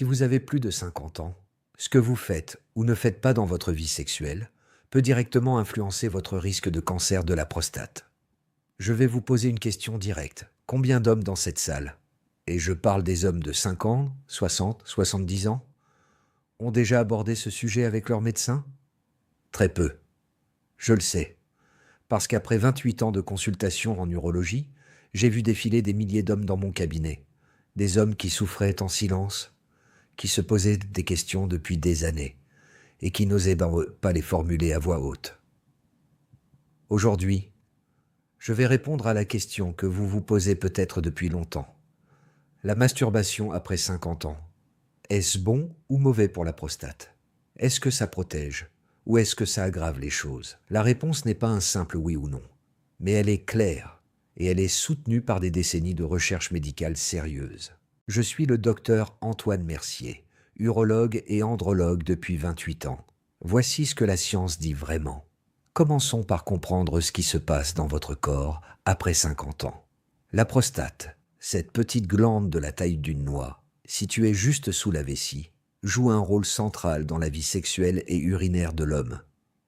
Si vous avez plus de 50 ans, ce que vous faites ou ne faites pas dans votre vie sexuelle peut directement influencer votre risque de cancer de la prostate. Je vais vous poser une question directe. Combien d'hommes dans cette salle, et je parle des hommes de 50, 60, 70 ans, ont déjà abordé ce sujet avec leur médecin? Très peu. Je le sais, parce qu'après 28 ans de consultation en urologie, j'ai vu défiler des milliers d'hommes dans mon cabinet. Des hommes qui souffraient en silence, qui se posaient des questions depuis des années et qui n'osaient pas les formuler à voix haute. Aujourd'hui, je vais répondre à la question que vous vous posez peut-être depuis longtemps. La masturbation après 50 ans, est-ce bon ou mauvais pour la prostate? Est-ce que ça protège ou est-ce que ça aggrave les choses? La réponse n'est pas un simple oui ou non, mais elle est claire et elle est soutenue par des décennies de recherche médicale sérieuse. Je suis le docteur Antoine Mercier, urologue et andrologue depuis 28 ans. Voici ce que la science dit vraiment. Commençons par comprendre ce qui se passe dans votre corps après 50 ans. La prostate, cette petite glande de la taille d'une noix, située juste sous la vessie, joue un rôle central dans la vie sexuelle et urinaire de l'homme.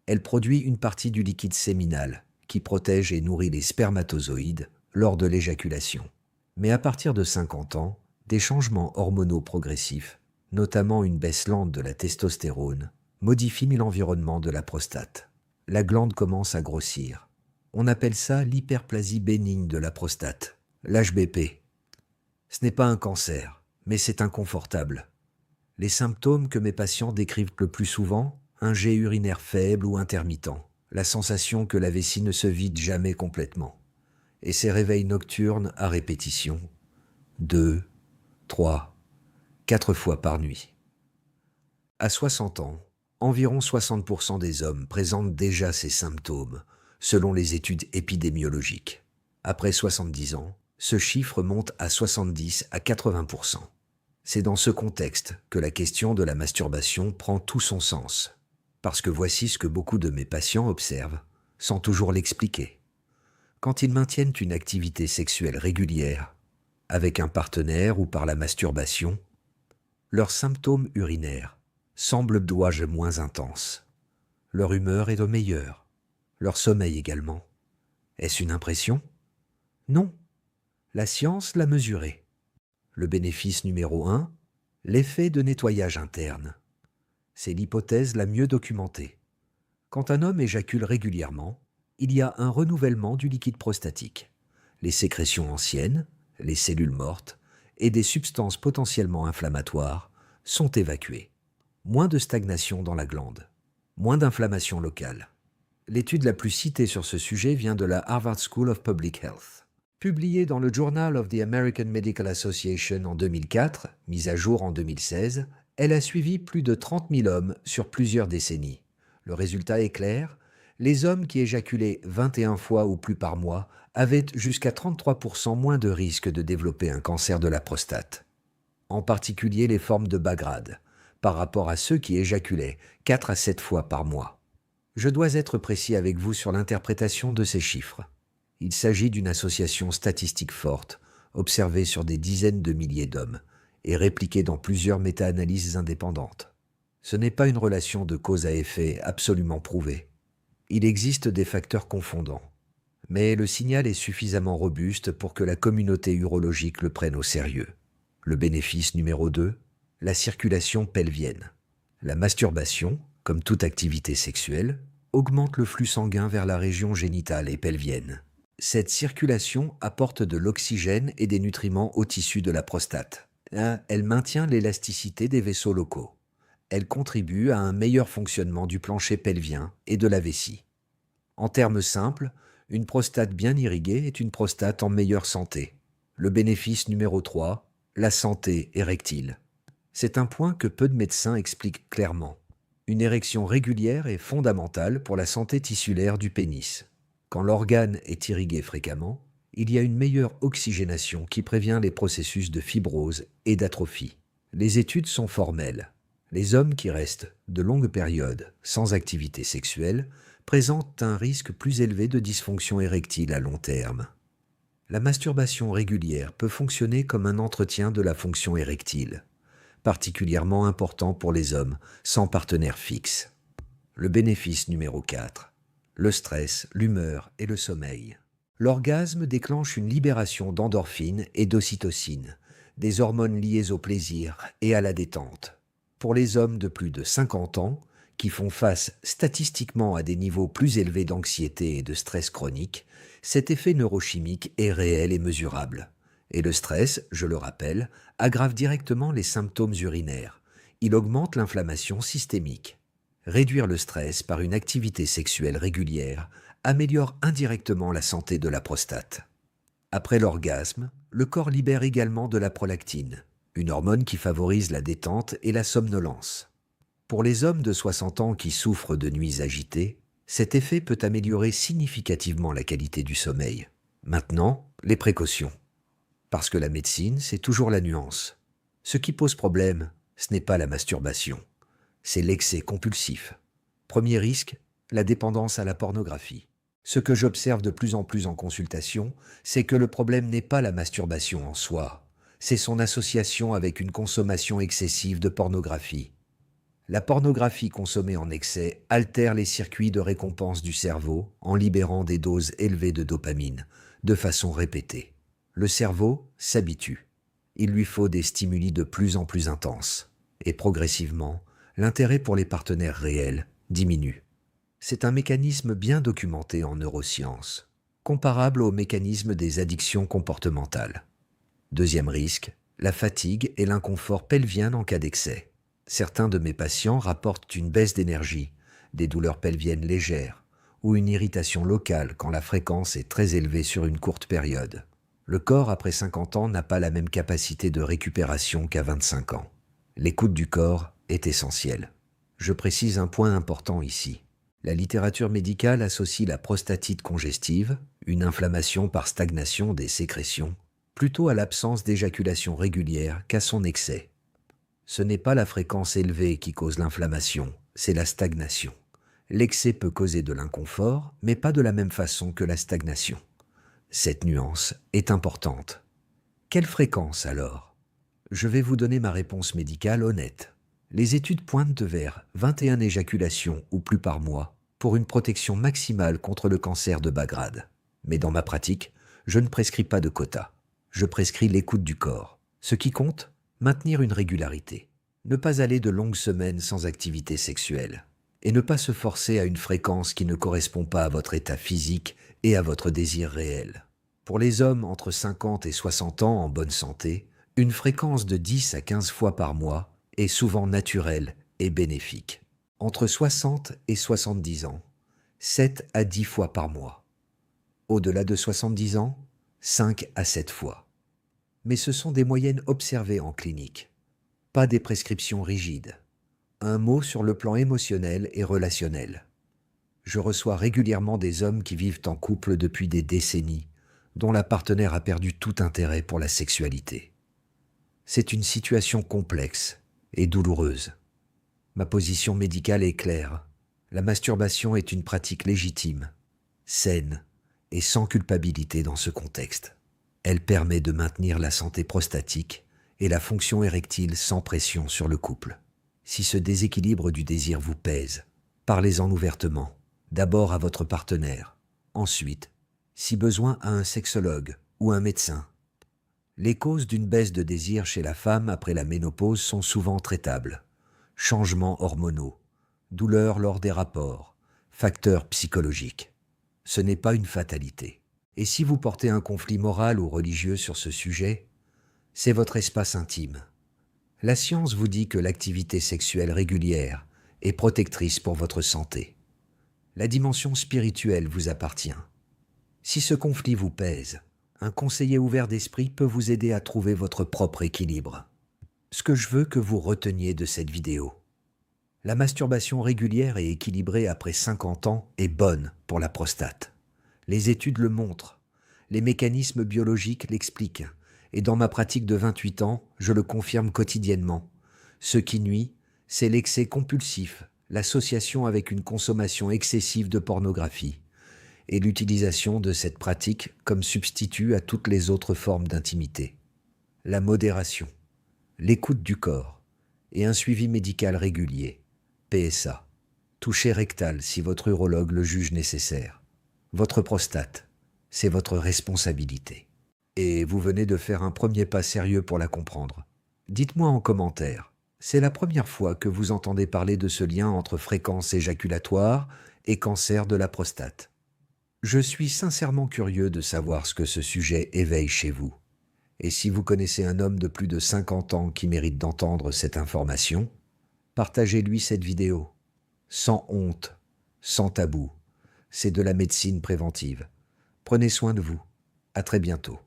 Elle produit une partie du liquide séminal qui protège et nourrit les spermatozoïdes lors de l'éjaculation. Mais à partir de 50 ans, des changements hormonaux progressifs, notamment une baisse lente de la testostérone, modifient l'environnement de la prostate. La glande commence à grossir. On appelle ça l'hyperplasie bénigne de la prostate, l'HBP. Ce n'est pas un cancer, mais c'est inconfortable. Les symptômes que mes patients décrivent le plus souvent, un jet urinaire faible ou intermittent, la sensation que la vessie ne se vide jamais complètement, et ces réveils nocturnes à répétition, 2, 3, 4 fois par nuit. À 60 ans, environ 60% des hommes présentent déjà ces symptômes, selon les études épidémiologiques. Après 70 ans, ce chiffre monte à 70 à 80%. C'est dans ce contexte que la question de la masturbation prend tout son sens, parce que voici ce que beaucoup de mes patients observent, sans toujours l'expliquer. Quand ils maintiennent une activité sexuelle régulière, avec un partenaire ou par la masturbation, leurs symptômes urinaires semblent dois-je moins intenses. Leur humeur est de meilleure, leur sommeil également. Est-ce une impression? Non, la science l'a mesuré. Le bénéfice numéro 1, l'effet de nettoyage interne. C'est l'hypothèse la mieux documentée. Quand un homme éjacule régulièrement, il y a un renouvellement du liquide prostatique. Les sécrétions anciennes, les cellules mortes et des substances potentiellement inflammatoires sont évacuées. Moins de stagnation dans la glande, moins d'inflammation locale. L'étude la plus citée sur ce sujet vient de la Harvard School of Public Health. Publiée dans le Journal of the American Medical Association en 2004, mise à jour en 2016, elle a suivi plus de 30 000 hommes sur plusieurs décennies. Le résultat est clair, les hommes qui éjaculaient 21 fois ou plus par mois avaient jusqu'à 33% moins de risque de développer un cancer de la prostate. En particulier les formes de bas grade, par rapport à ceux qui éjaculaient 4 à 7 fois par mois. Je dois être précis avec vous sur l'interprétation de ces chiffres. Il s'agit d'une association statistique forte, observée sur des dizaines de milliers d'hommes et répliquée dans plusieurs méta-analyses indépendantes. Ce n'est pas une relation de cause à effet absolument prouvée. Il existe des facteurs confondants, mais le signal est suffisamment robuste pour que la communauté urologique le prenne au sérieux. Le bénéfice numéro 2, la circulation pelvienne. La masturbation, comme toute activité sexuelle, augmente le flux sanguin vers la région génitale et pelvienne. Cette circulation apporte de l'oxygène et des nutriments aux tissus de la prostate. Elle maintient l'élasticité des vaisseaux locaux. Elle contribue à un meilleur fonctionnement du plancher pelvien et de la vessie. En termes simples, une prostate bien irriguée est une prostate en meilleure santé. Le bénéfice numéro 3, la santé érectile. C'est un point que peu de médecins expliquent clairement. Une érection régulière est fondamentale pour la santé tissulaire du pénis. Quand l'organe est irrigué fréquemment, il y a une meilleure oxygénation qui prévient les processus de fibrose et d'atrophie. Les études sont formelles. Les hommes qui restent de longues périodes sans activité sexuelle présentent un risque plus élevé de dysfonction érectile à long terme. La masturbation régulière peut fonctionner comme un entretien de la fonction érectile. particulièrement important pour les hommes sans partenaire fixe. Le bénéfice numéro 4. Le stress, l'humeur et le sommeil. L'orgasme déclenche une libération d'endorphines et d'ocytocine, des hormones liées au plaisir et à la détente. Pour les hommes de plus de 50 ans, qui font face statistiquement à des niveaux plus élevés d'anxiété et de stress chronique, cet effet neurochimique est réel et mesurable. Et le stress, je le rappelle, aggrave directement les symptômes urinaires. Il augmente l'inflammation systémique. Réduire le stress par une activité sexuelle régulière améliore indirectement la santé de la prostate. Après l'orgasme, le corps libère également de la prolactine, une hormone qui favorise la détente et la somnolence. Pour les hommes de 60 ans qui souffrent de nuits agitées, cet effet peut améliorer significativement la qualité du sommeil. Maintenant, les précautions. Parce que la médecine, c'est toujours la nuance. Ce qui pose problème, ce n'est pas la masturbation, c'est l'excès compulsif. Premier risque, la dépendance à la pornographie. Ce que j'observe de plus en plus en consultation, c'est que le problème n'est pas la masturbation en soi, c'est son association avec une consommation excessive de pornographie. La pornographie consommée en excès altère les circuits de récompense du cerveau en libérant des doses élevées de dopamine, de façon répétée. Le cerveau s'habitue. Il lui faut des stimuli de plus en plus intenses. Et progressivement, l'intérêt pour les partenaires réels diminue. C'est un mécanisme bien documenté en neurosciences, comparable au mécanisme des addictions comportementales. Deuxième risque, la fatigue et l'inconfort pelvien en cas d'excès. Certains de mes patients rapportent une baisse d'énergie, des douleurs pelviennes légères ou une irritation locale quand la fréquence est très élevée sur une courte période. Le corps, après 50 ans, n'a pas la même capacité de récupération qu'à 25 ans. L'écoute du corps est essentielle. Je précise un point important ici. La littérature médicale associe la prostatite congestive, une inflammation par stagnation des sécrétions, plutôt à l'absence d'éjaculation régulière qu'à son excès. Ce n'est pas la fréquence élevée qui cause l'inflammation, c'est la stagnation. L'excès peut causer de l'inconfort, mais pas de la même façon que la stagnation. Cette nuance est importante. Quelle fréquence alors ? Je vais vous donner ma réponse médicale honnête. Les études pointent vers 21 éjaculations ou plus par mois pour une protection maximale contre le cancer de bas grade. Mais dans ma pratique, je ne prescris pas de quota. Je prescris l'écoute du corps. Ce qui compte, maintenir une régularité. Ne pas aller de longues semaines sans activité sexuelle. Et ne pas se forcer à une fréquence qui ne correspond pas à votre état physique et à votre désir réel. Pour les hommes entre 50 et 60 ans en bonne santé, une fréquence de 10 à 15 fois par mois est souvent naturelle et bénéfique. Entre 60 et 70 ans, 7 à 10 fois par mois. Au-delà de 70 ans, 5 à 7 fois. Mais ce sont des moyennes observées en clinique, pas des prescriptions rigides. Un mot sur le plan émotionnel et relationnel. Je reçois régulièrement des hommes qui vivent en couple depuis des décennies, dont la partenaire a perdu tout intérêt pour la sexualité. C'est une situation complexe et douloureuse. Ma position médicale est claire. La masturbation est une pratique légitime, saine et sans culpabilité dans ce contexte. Elle permet de maintenir la santé prostatique et la fonction érectile sans pression sur le couple. Si ce déséquilibre du désir vous pèse, parlez-en ouvertement, d'abord à votre partenaire, ensuite, si besoin, à un sexologue ou un médecin. Les causes d'une baisse de désir chez la femme après la ménopause sont souvent traitables. Changements hormonaux, douleurs lors des rapports, facteurs psychologiques. Ce n'est pas une fatalité. Et si vous portez un conflit moral ou religieux sur ce sujet, c'est votre espace intime. La science vous dit que l'activité sexuelle régulière est protectrice pour votre santé. La dimension spirituelle vous appartient. Si ce conflit vous pèse, un conseiller ouvert d'esprit peut vous aider à trouver votre propre équilibre. Ce que je veux que vous reteniez de cette vidéo. La masturbation régulière et équilibrée après 50 ans est bonne pour la prostate. Les études le montrent. Les mécanismes biologiques l'expliquent. Et dans ma pratique de 28 ans, je le confirme quotidiennement. Ce qui nuit, c'est l'excès compulsif, l'association avec une consommation excessive de pornographie et l'utilisation de cette pratique comme substitut à toutes les autres formes d'intimité. La modération, l'écoute du corps et un suivi médical régulier. PSA. Toucher rectal si votre urologue le juge nécessaire. Votre prostate, c'est votre responsabilité. Et vous venez de faire un premier pas sérieux pour la comprendre. Dites-moi en commentaire, c'est la première fois que vous entendez parler de ce lien entre fréquence éjaculatoire et cancer de la prostate. Je suis sincèrement curieux de savoir ce que ce sujet éveille chez vous. Et si vous connaissez un homme de plus de 50 ans qui mérite d'entendre cette information, partagez-lui cette vidéo. Sans honte, sans tabou. C'est de la médecine préventive. Prenez soin de vous. À très bientôt.